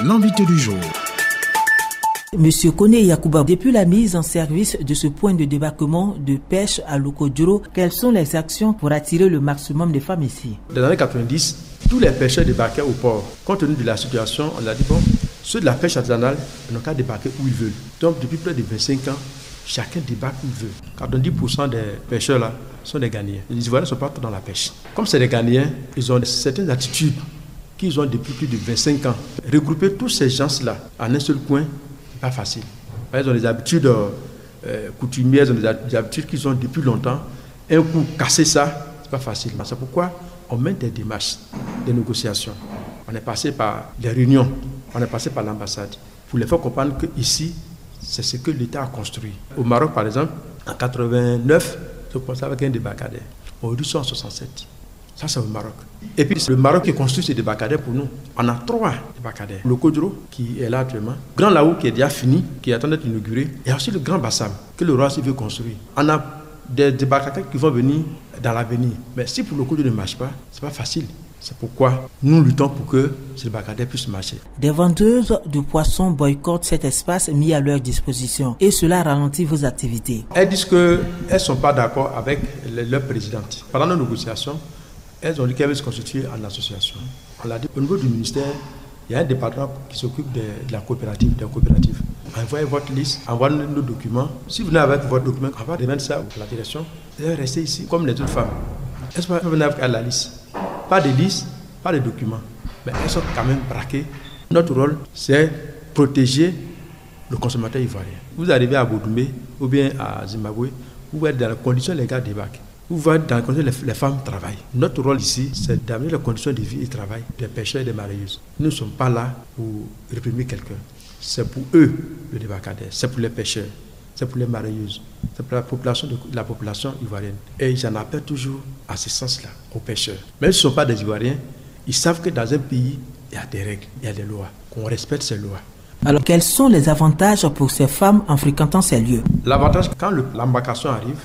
L'invité du jour. Monsieur Koné Yacouba, depuis la mise en service de ce point de débarquement de pêche à Lokodjoro, quelles sont les actions pour attirer le maximum de femmes ici? Dans les années 90, tous les pêcheurs débarquaient au port. Compte tenu de la situation, on a dit bon, ceux de la pêche artisanale n'ont qu'à débarquer où ils veulent. Donc depuis près de 25 ans, chacun débarque où il veut. 90% des pêcheurs là sont des Ghanéens. Les Ivoiriens ne sont pas trop dans la pêche. Comme c'est des Ghanéens, ils ont certaines attitudes qu'ils ont depuis plus de 25 ans. Regrouper tous ces gens-là en un seul coin, c'est pas facile. Ils ont des habitudes coutumières, ils ont des habitudes qu'ils ont depuis longtemps. Un coup, casser ça, c'est pas facile. C'est pourquoi on mène des démarches, des négociations. On est passé par les réunions, on est passé par l'ambassade pour les faire comprendre qu'ici, c'est ce que l'État a construit. Au Maroc, par exemple, en 89, je commençais avec un débarcadère. Aujourd'hui, ils sont en 67. Ça, c'est au Maroc. Et puis, c'est le Maroc qui construit ces débarcadères pour nous. On a 3 débarcadères. Le Kodjoro, qui est là actuellement. Grand Laou, qui est déjà fini, qui attend d'être inauguré. Et aussi le Grand Bassam, que le roi veut construire. On a des débarcadères qui vont venir dans l'avenir. Mais si pour le Kodjoro ne marche pas, c'est pas facile. C'est pourquoi nous luttons pour que ce débarcadère puisse marcher. Des vendeuses de poissons boycottent cet espace mis à leur disposition et cela ralentit vos activités. Elles disent qu'elles ne sont pas d'accord avec leur présidente. Pendant nos négociations, elles ont dit qu'elles veulent se constituer en association. On l'a dit, au niveau du ministère, il y a un département qui s'occupe de la coopérative, des coopératives. Envoyez votre liste, envoyez nos documents. Si vous venez avec votre document, on va remettre ça à la direction. Vous allez rester ici comme les autres femmes. Elles sont venues avec la liste. Pas de liste, pas de documents. Mais elles sont quand même braquées. Notre rôle, c'est protéger le consommateur ivoirien. Vous arrivez à Boudoumé ou bien à Zimbabwe, vous êtes dans les conditions légales de débarquer. Vous voyez dans les conditions les femmes travaillent. Notre rôle ici, c'est d'amener les conditions de vie et de travail des pêcheurs et des mareyeuses. Nous ne sommes pas là pour réprimer quelqu'un. C'est pour eux le débarcadère, c'est pour les pêcheurs, c'est pour les mareyeuses, c'est pour la population ivoirienne. Et j'en appelle toujours à ce sens-là, aux pêcheurs. Même s'ils ne sont pas des Ivoiriens, ils savent que dans un pays, il y a des règles, il y a des lois, qu'on respecte ces lois. Alors, quels sont les avantages pour ces femmes en fréquentant ces lieux? L'avantage, quand l'embarcation arrive,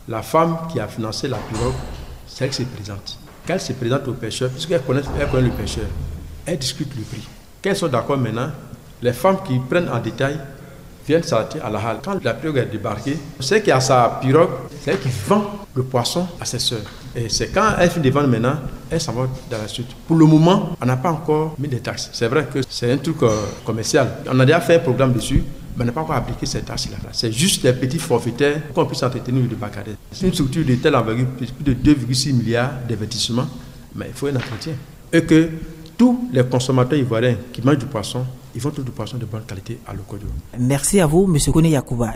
la femme qui a financé la pirogue, c'est elle qui se présente. Quand elle se présente aux pêcheurs, puisqu'elle connaît le pêcheur, elle discute le prix. Quand elles sont d'accord maintenant, les femmes qui prennent en détail viennent s'arrêter à la halle. Quand la pirogue est débarquée, c'est qui a sa pirogue, c'est elle qui vend le poisson à ses sœurs. Et c'est quand elle finit de vendre maintenant, elle s'en va dans la suite. Pour le moment, on n'a pas encore mis des taxes. C'est vrai que c'est un truc commercial. On a déjà fait un programme dessus, mais on n'a pas encore appliqué ces taxes-là. C'est juste les petits forfaitaires pour qu'on puisse entretenir le débarcadère. C'est une structure de telle envergure, plus de 2,6 milliards d'investissements, mais il faut un entretien. Et que tous les consommateurs ivoiriens qui mangent du poisson, ils vont trouver du poisson de bonne qualité à Lokodjoro. Merci à vous, Monsieur Koné Yacouba.